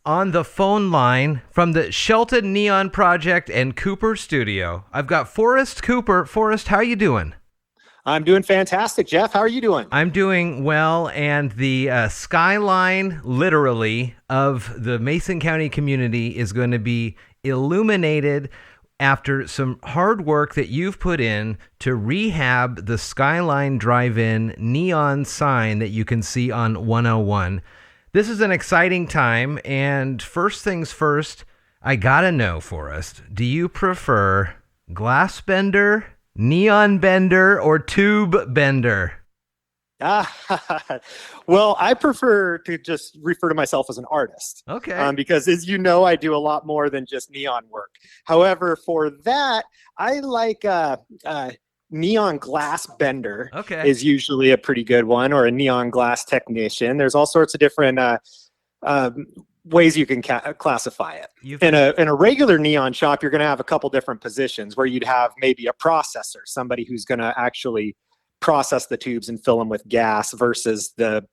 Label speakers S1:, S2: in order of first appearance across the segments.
S1: on the phone line from the Shelton Neon Project and Cooper Studio. I've got Forrest Cooper. Forrest, how you doing?
S2: I'm doing fantastic, Jeff. How are you doing?
S1: I'm doing well, and the skyline, literally, of the Mason County community is going to be illuminated after some hard work that you've put in to rehab the Skyline Drive-In neon sign that you can see on 101. This is an exciting time, and first things first, I gotta know, Forrest, do you prefer glass bender, neon bender, or tube bender?
S2: Well, I prefer to just refer to myself as an artist.
S1: Okay.
S2: Because as you know, I do a lot more than just neon work. However, for that, I like neon glass bender
S1: Okay.
S2: is usually a pretty good one, or a neon glass technician. There's all sorts of different ways you can classify it. In a regular neon shop, you're going to have a couple different positions where you'd have maybe a processor, somebody who's going to actually process the tubes and fill them with gas, versus the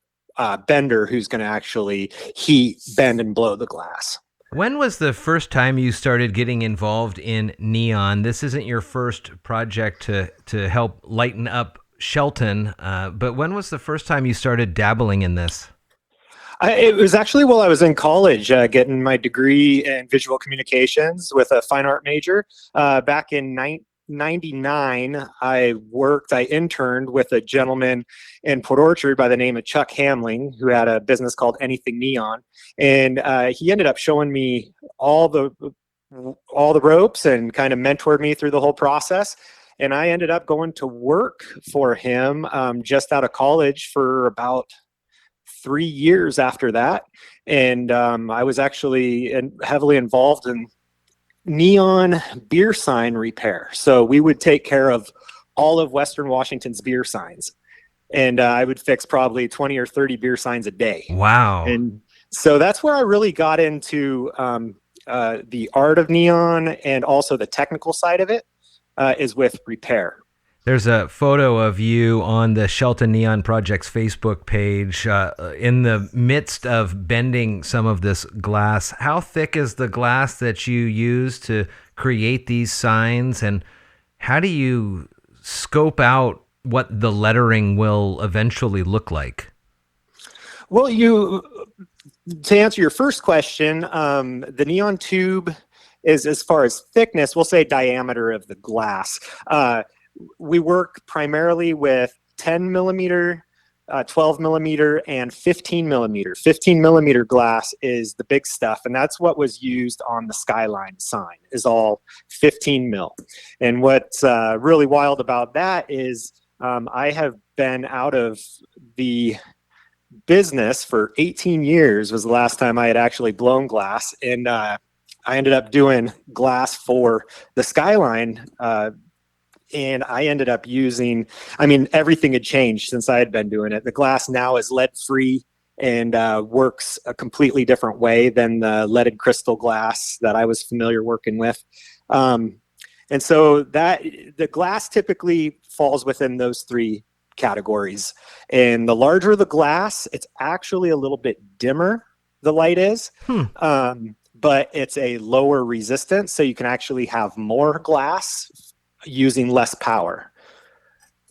S2: bender who's going to actually heat, bend, and blow the glass.
S1: When was the first time you started getting involved in neon? This isn't your first project to help lighten up Shelton, but when was the first time you started dabbling in this?
S2: It was actually while I was in college, getting my degree in visual communications with a fine art major. Back in 1999, I interned with a gentleman in Port Orchard by the name of Chuck Hamling, who had a business called Anything Neon. And he ended up showing me all the ropes and kind of mentored me through the whole process. And I ended up going to work for him just out of college for about 3 years after that. And I was actually heavily involved in neon beer sign repair. So we would take care of all of Western Washington's beer signs. And I would fix probably 20 or 30 beer signs a day.
S1: Wow.
S2: And so that's where I really got into the art of neon, and also the technical side of it is with repair.
S1: There's a photo of you on the Shelton Neon Project's Facebook page in the midst of bending some of this glass. How thick is the glass that you use to create these signs, and how do you scope out what the lettering will eventually look like?
S2: Well, to answer your first question, the neon tube is, as far as thickness, we'll say diameter of the glass. We work primarily with 10 millimeter, 12 millimeter, and 15 millimeter. 15 millimeter glass is the big stuff, and that's what was used on the Skyline sign, is all 15 mil. And what's really wild about that is I have been out of the business for 18 years, was the last time I had actually blown glass, and I ended up doing glass for the Skyline. And I ended up using, everything had changed since I had been doing it. The glass now is lead free and works a completely different way than the leaded crystal glass that I was familiar working with. And so the glass typically falls within those three categories. And the larger the glass, it's actually a little bit dimmer, the light is. But it's a lower resistance, so you can actually have more glass using less power,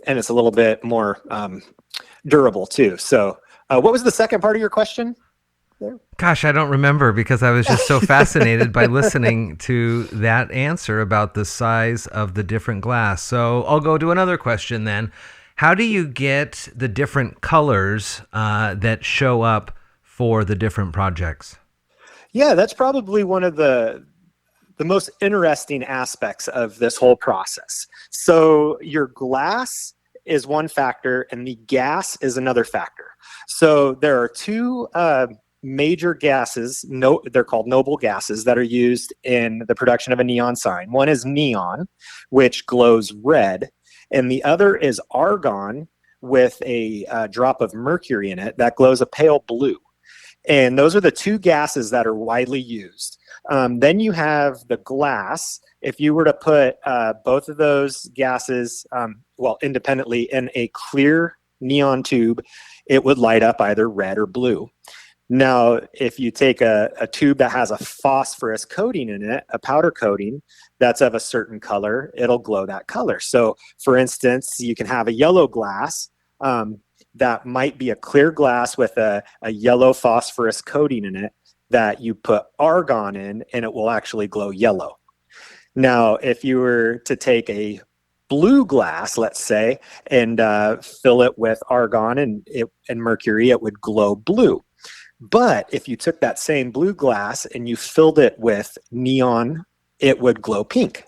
S2: and it's a little bit more durable too. So what was the second part of your question there?
S1: Gosh, I don't remember, because I was just so fascinated by listening to that answer about the size of the different glass. So I'll go to another question then. How do you get the different colors that show up for the different projects?
S2: Yeah, that's probably one of the most interesting aspects of this whole process. So your glass is one factor, and the gas is another factor. So there are two major gases, they're called noble gases, that are used in the production of a neon sign. One is neon, which glows red, and the other is argon with a drop of mercury in it that glows a pale blue. And those are the two gases that are widely used. Then you have the glass. If you were to put both of those gases, independently in a clear neon tube, it would light up either red or blue. Now, if you take a tube that has a phosphorus coating in it, a powder coating that's of a certain color, it'll glow that color. So, for instance, you can have a yellow glass that might be a clear glass with a yellow phosphorus coating in it that you put argon in, and it will actually glow yellow. Now, if you were to take a blue glass, let's say, and fill it with argon and mercury, it would glow blue. But if you took that same blue glass and you filled it with neon, it would glow pink.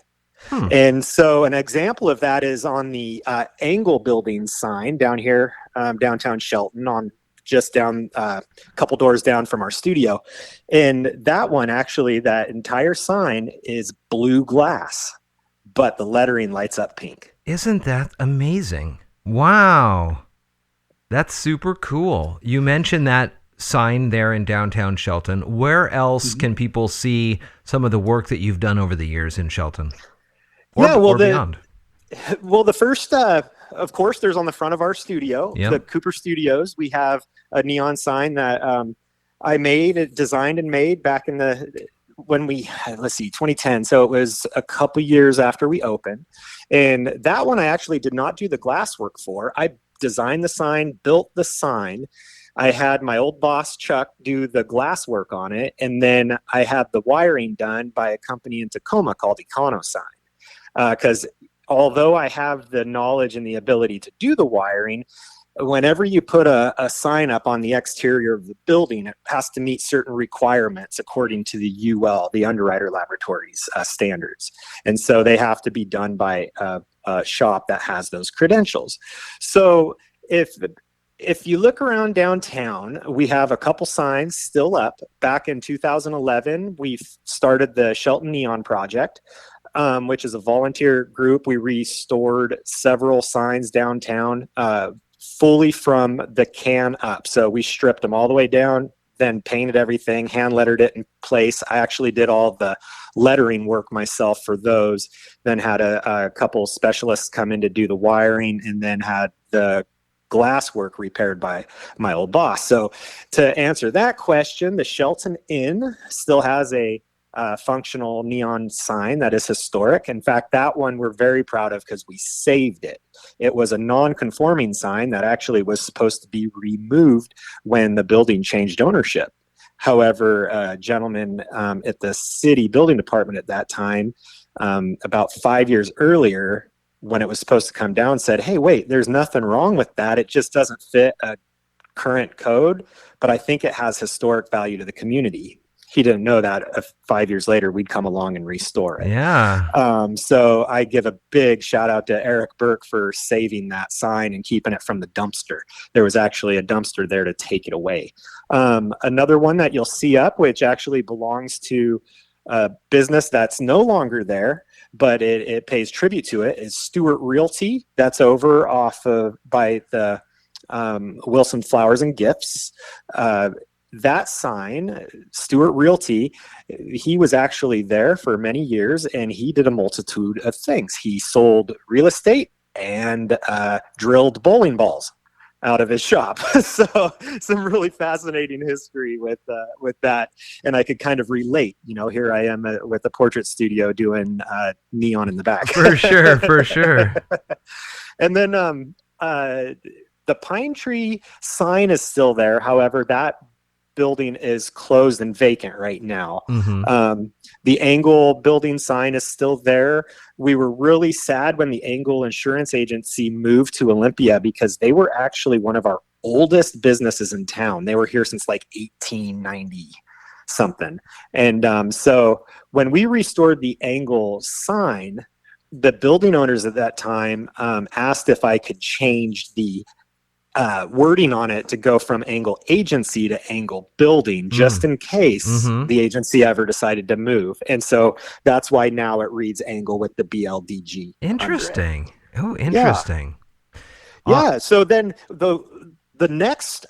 S2: And so an example of that is on the Angle building sign down here, downtown Shelton, on just down a couple doors down from our studio. And that one, actually, that entire sign is blue glass, but the lettering lights up pink.
S1: Isn't that amazing? Wow. That's super cool. You mentioned that sign there in downtown Shelton. Where else can people see some of the work that you've done over the years in Shelton? Or beyond?
S2: Well, the first, of course, there's on the front of our studio, the Cooper Studios. We have a neon sign that I designed and made back in 2010. So it was a couple years after we opened. And that one I actually did not do the glass work for. I designed the sign, built the sign. I had my old boss, Chuck, do the glass work on it. And then I had the wiring done by a company in Tacoma called EconoSign. Because although I have the knowledge and the ability to do the wiring, whenever you put a sign up on the exterior of the building, it has to meet certain requirements according to the UL, the Underwriter Laboratories standards. And so they have to be done by a shop that has those credentials. So if you look around downtown, we have a couple signs still up. Back in 2011, we started the Shelton Neon Project, which is a volunteer group. We restored several signs downtown fully from the can up. So we stripped them all the way down, then painted everything, hand lettered it in place. I actually did all the lettering work myself for those, then had a couple specialists come in to do the wiring, and then had the glass work repaired by my old boss. So to answer that question, the Shelton Inn still has a functional neon sign that is historic. In fact, that one we're very proud of because we saved it. It was a non-conforming sign that actually was supposed to be removed when the building changed ownership. However, a gentleman at the city building department at that time, about 5 years earlier, when it was supposed to come down, said, "Hey, wait, there's nothing wrong with that. It just doesn't fit a current code, but I think it has historic value to the community." He didn't know that 5 years later we'd come along and restore it.
S1: Yeah.
S2: So I give a big shout out to Eric Burke for saving that sign and keeping it from the dumpster. There was actually a dumpster there to take it away. Another one that you'll see up, which actually belongs to a business that's no longer there, but it pays tribute to it, is Stewart Realty. That's over off of by the Wilson Flowers and Gifts. That sign, Stewart Realty, he was actually there for many years, and he did a multitude of things. He sold real estate and drilled bowling balls out of his shop. So some really fascinating history with that, and I could kind of relate. You know, here I am with a portrait studio doing neon in the back.
S1: For sure.
S2: And then the Pine Tree sign is still there. However, that building is closed and vacant right now. The Angle building sign is still there. We were really sad when the Angle Insurance Agency moved to Olympia because they were actually one of our oldest businesses in town. They were here since like 1890 something. And so when we restored the Angle sign, the building owners at that time asked if I could change the wording on it to go from Angle Agency to Angle Building, just in case the agency ever decided to move. And so that's why now it reads Angle with the BLDG.
S1: Interesting. Oh, interesting.
S2: Yeah. So then the next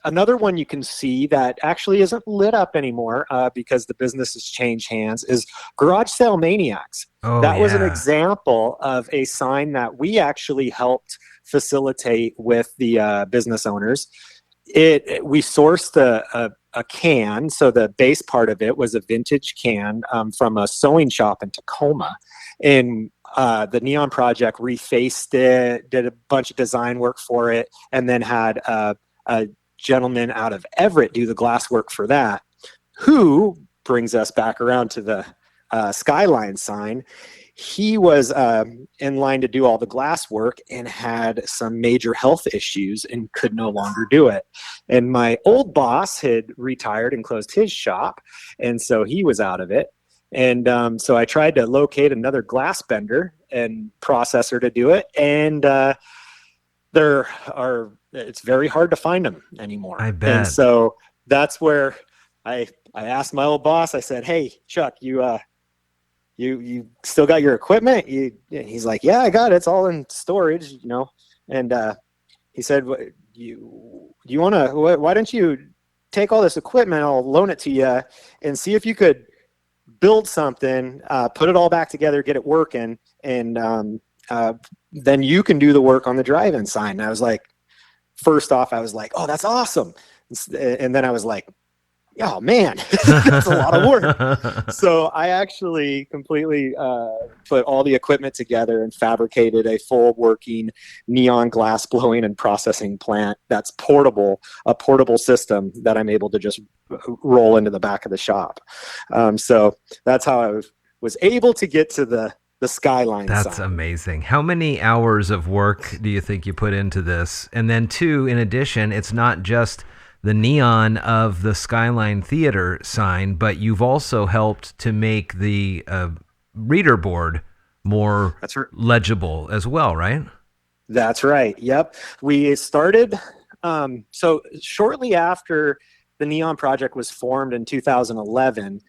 S2: another one you can see that actually isn't lit up anymore because the business has changed hands is Garage Sale Maniacs. That was an example of a sign that we actually helped facilitate with the business owners. We sourced a can. So the base part of it was a vintage can from a sewing shop in Tacoma. And the Neon Project refaced it, did a bunch of design work for it, and then had a gentleman out of Everett do the glass work for that, who brings us back around to the Skyline sign. He was in line to do all the glass work and had some major health issues and could no longer do it. And my old boss had retired and closed his shop, and so he was out of it. And so I tried to locate another glass bender and processor to do it, and it's very hard to find them anymore.
S1: I bet.
S2: And so that's where I asked my old boss. I said, "Hey, Chuck, you still got your equipment?" He's like, "Yeah, I got it. It's all in storage, you know." And he said, "Why don't you take all this equipment? I'll loan it to you and see if you could build something, put it all back together, get it working, and then you can do the work on the drive-in sign." And I was like, first off, I was like, "Oh, that's awesome." And then I was like, "Oh man, that's a lot of work." So I actually completely put all the equipment together and fabricated a full working neon glass blowing and processing plant that's portable, a portable system that I'm able to just roll into the back of the shop. So that's how I was able to get to the Skyline
S1: That's
S2: sign.
S1: amazing. How many hours of work do you think you put into this? And then two, in addition, it's not just the neon of the Skyline Theater sign, but you've also helped to make the reader board more legible as well, right?
S2: That's right. Yep. We started, so shortly after the Neon Project was formed in 2011,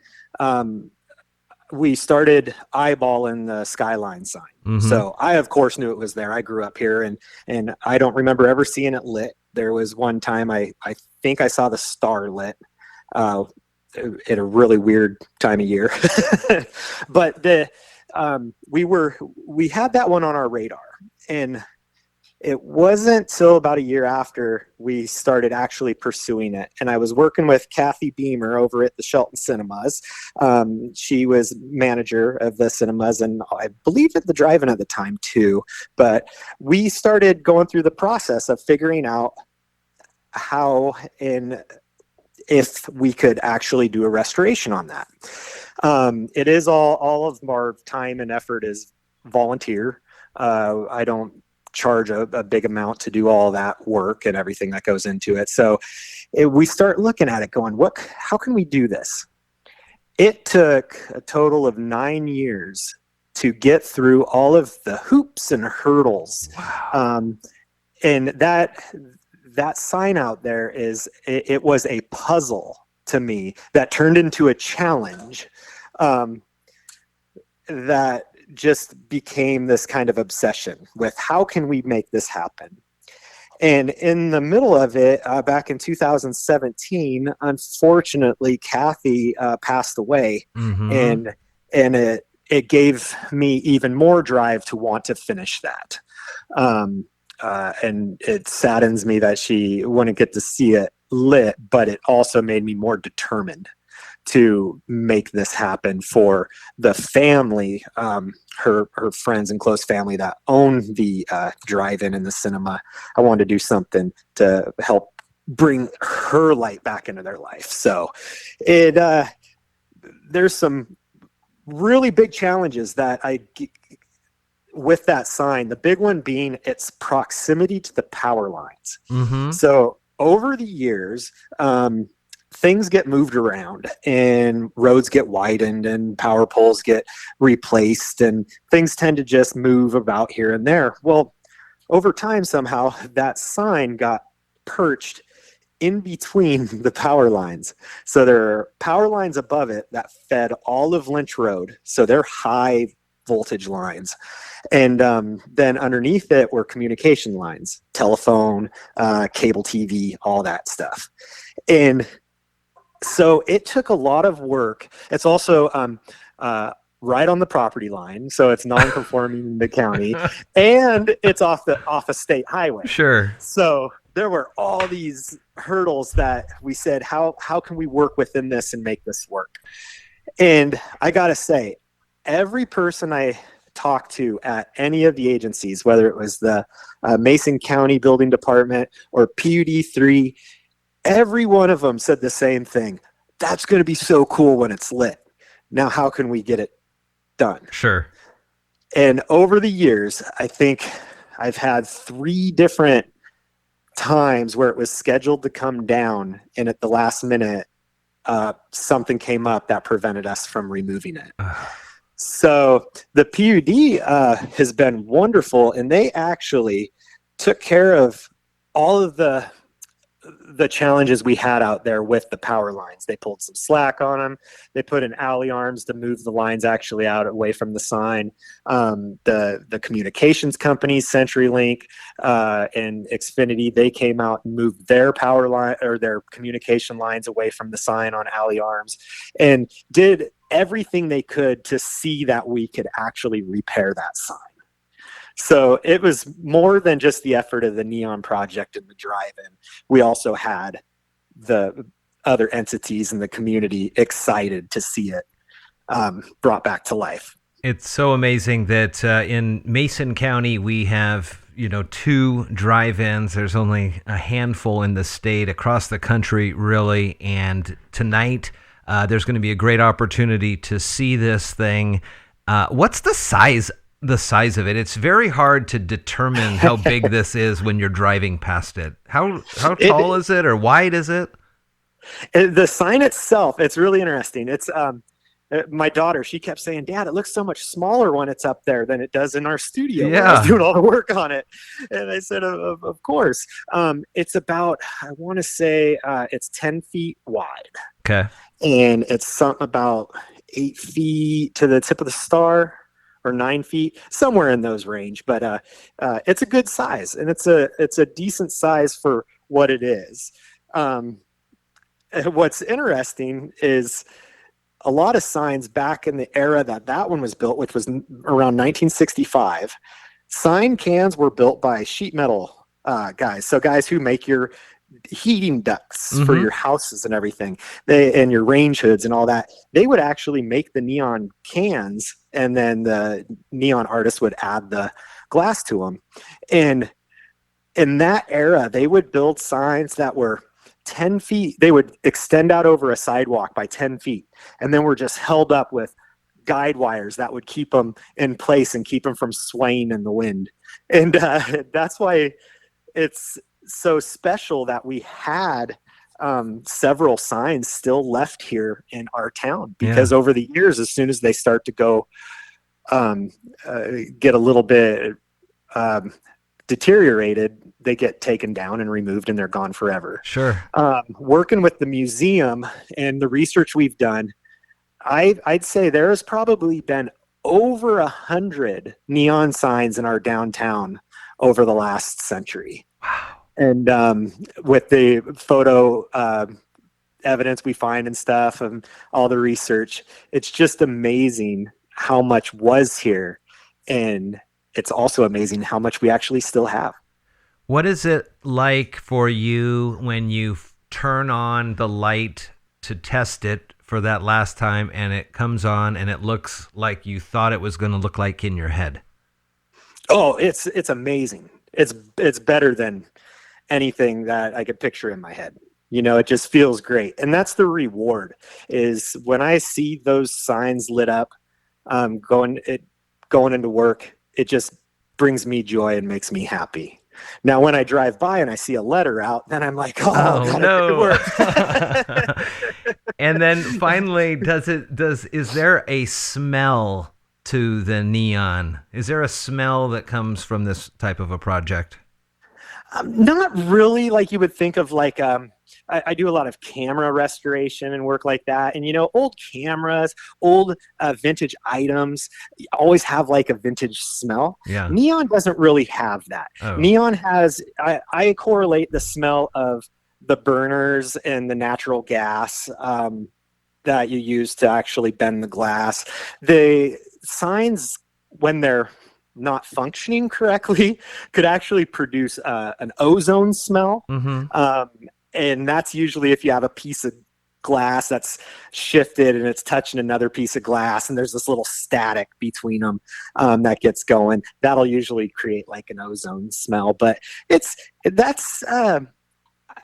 S2: we started eyeballing the Skyline sign.
S1: Mm-hmm.
S2: So I, of course, knew it was there. I grew up here, and I don't remember ever seeing it lit. There was one time I think I saw the star lit at a really weird time of year. But we had that one on our radar, and it wasn't till about a year after we started actually pursuing it. And I was working with Kathy Beamer over at the Shelton Cinemas. She was manager of the cinemas, and I believe at the drive-in at the time too. But we started going through the process of figuring out how and if we could actually do a restoration on that. It is all of our time and effort is volunteer. I don't charge a big amount to do all that work and everything that goes into it. So we start looking at it going, how can we do this? It took a total of 9 years to get through all of the hoops and hurdles.
S1: Wow.
S2: And that sign out there it was a puzzle to me that turned into a challenge that just became this kind of obsession with how can we make this happen. And in the middle of it, back in 2017, unfortunately, Kathy passed away.
S1: Mm-hmm.
S2: And it gave me even more drive to want to finish that. And it saddens me that she wouldn't get to see it lit, but it also made me more determined to make this happen for the family, her friends and close family that own the drive-in and the cinema. I wanted to do something to help bring her light back into their life. So there's some really big challenges that with that sign, the big one being its proximity to the power lines.
S1: Mm-hmm.
S2: So over the years, things get moved around and roads get widened and power poles get replaced and things tend to just move about here and there. Well, over time, somehow that sign got perched in between the power lines. So there are power lines above it that fed all of Lynch Road. So they're high voltage lines. And then underneath it were communication lines, telephone, cable TV, all that stuff. And so it took a lot of work. It's also right on the property line, so it's non-conforming in the county, and it's off a state highway.
S1: Sure.
S2: So there were all these hurdles that we said, how can we work within this and make this work? And I got to say, every person I talked to at any of the agencies, whether it was the Mason County Building Department or PUD 3, every one of them said the same thing. That's going to be so cool when it's lit. Now, how can we get it done?
S1: Sure.
S2: And over the years, I think I've had 3 different times where it was scheduled to come down, and at the last minute, something came up that prevented us from removing it. So the PUD has been wonderful, and they actually took care of all of the challenges we had out there with the power lines. They pulled some slack on them. They put in alley arms to move the lines actually out away from the sign. The communications companies, CenturyLink and Xfinity, they came out and moved their power line or their communication lines away from the sign on alley arms, and did everything they could to see that we could actually repair that sign. So it was more than just the effort of the Neon Project and the drive-in. We also had the other entities in the community excited to see it brought back to life.
S1: It's so amazing that in Mason County we have 2 drive-ins. There's only a handful in the state, across the country, really. And tonight there's going to be a great opportunity to see this thing. What's the size of it? It's very hard to determine how big this is when you're driving past it. How tall is it, or wide is it?
S2: The sign itself, it's really interesting. It's my daughter, she kept saying, "Dad, it looks so much smaller when it's up there than it does in our studio."
S1: Yeah.
S2: When I was doing all the work on it. And I said, of course. It's about, I want to say it's 10 feet wide.
S1: Okay.
S2: And it's about 8 feet to the tip of the star, or 9 feet, somewhere in those range. But it's a good size, and it's a decent size for what it is. What's interesting is a lot of signs back in the era that one was built, which was around 1965. Sign cans were built by sheet metal guys. So guys who make your heating ducts for your houses and everything, and your range hoods and all that. They would actually make the neon cans, and then the neon artists would add the glass to them. And in that era, they would build signs that were 10 feet. They would extend out over a sidewalk by 10 feet, and then were just held up with guide wires that would keep them in place and keep them from swaying in the wind. And that's why it's so special that we had several signs still left here in our town, because over the years, as soon as they start to go get a little bit deteriorated, they get taken down and removed, and they're gone forever.
S1: Sure.
S2: Working with the museum and the research we've done, I'd say there has probably been over 100 neon signs in our downtown over the last century.
S1: Wow.
S2: And with the photo evidence we find and stuff, and all the research, it's just amazing how much was here. And it's also amazing how much we actually still have.
S1: What is it like for you when you turn on the light to test it for that last time, and it comes on and it looks like you thought it was going to look like in your head?
S2: Oh, it's amazing. It's better than anything that I could picture in my head. It just feels great. And that's the reward, is when I see those signs lit up, going into work, it just brings me joy and makes me happy. Now, when I drive by and I see a letter out, then I'm like, oh no.
S1: And then finally, is there a smell to the neon? Is there a smell that comes from this type of a project?
S2: Not really, like you would think of. Like I do a lot of camera restoration and work like that, and old cameras, old vintage items always have like a vintage smell.
S1: Yeah.
S2: Neon doesn't really have that. Neon has, I correlate the smell of the burners and the natural gas that you use to actually bend the glass. The signs, when they're not functioning correctly could actually produce an ozone smell. And that's usually if you have a piece of glass that's shifted and it's touching another piece of glass and there's this little static between them that gets going. That'll usually create like an ozone smell. But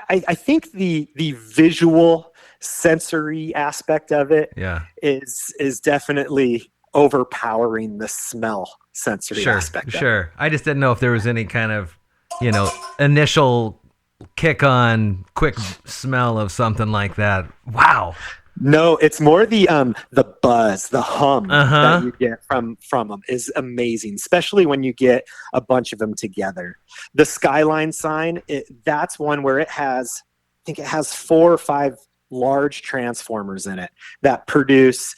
S2: I think the visual sensory aspect of it is definitely overpowering the smell sensory aspect.
S1: Sure. I just didn't know if there was any kind of, initial kick on quick smell of something like that. Wow.
S2: No, it's more the buzz, the hum that you get from them is amazing, especially when you get a bunch of them together. The Skyline sign, that's one where I think it has 4 or 5 large transformers in it that produce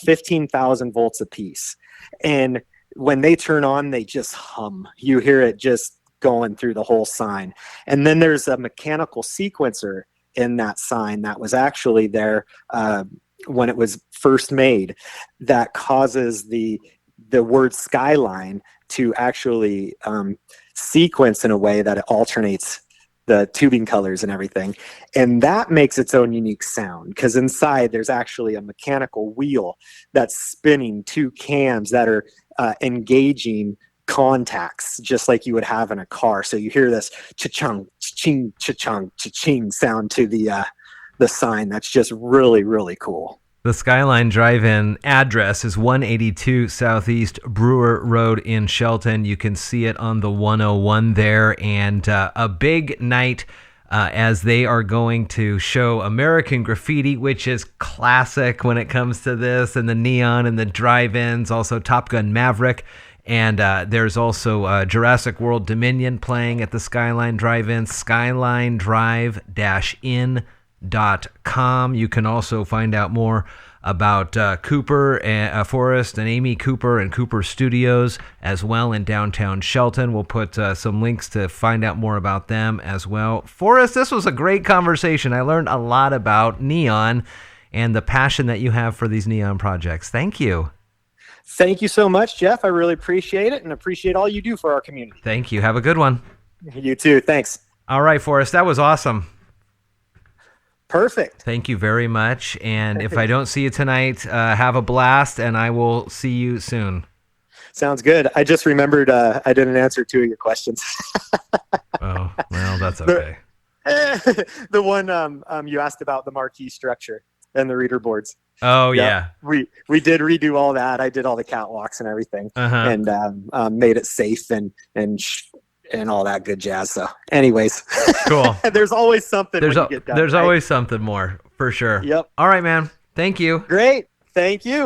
S2: 15,000 volts apiece. And when they turn on, they just hum. You hear it just going through the whole sign. And then there's a mechanical sequencer in that sign that was actually there when it was first made that causes the word Skyline to actually sequence in a way that it alternates the tubing colors and everything. And that makes its own unique sound because inside there's actually a mechanical wheel that's spinning 2 cams that are engaging contacts just like you would have in a car. So you hear this cha-chung, cha-ching, cha-chung, cha-ching sound to the sign. That's just really, really cool.
S1: The Skyline Drive-In address is 182 Southeast Brewer Road in Shelton. You can see it on the 101 there. And a big night as they are going to show American Graffiti, which is classic when it comes to this, and the neon and the drive-ins, also Top Gun Maverick. And there's also Jurassic World Dominion playing at the Skyline Drive-In, skyline-drive-in.com. You can also find out more about Cooper, and Forrest, and Amy Cooper and Cooper Studios as well in downtown Shelton. We'll put some links to find out more about them as well. Forrest, this was a great conversation. I learned a lot about neon and the passion that you have for these neon projects. Thank you.
S2: Thank you so much, Jeff. I really appreciate it and appreciate all you do for our community.
S1: Thank you. Have a good one.
S2: You too. Thanks.
S1: All right, Forrest, that was awesome.
S2: Perfect.
S1: Thank you very much. And if I don't see you tonight, have a blast, and I will see you soon.
S2: Sounds good. I just remembered I didn't answer 2 of your questions.
S1: Oh, well, that's okay.
S2: The one you asked about the marquee structure and the reader boards.
S1: Oh,
S2: yeah. We did redo all that. I did all the catwalks and everything, and made it safe and all that good jazz. So anyways,
S1: cool.
S2: There's always something when you get done.
S1: There's always something more, for sure.
S2: Yep.
S1: All right, man. Thank you.
S2: Great. Thank you.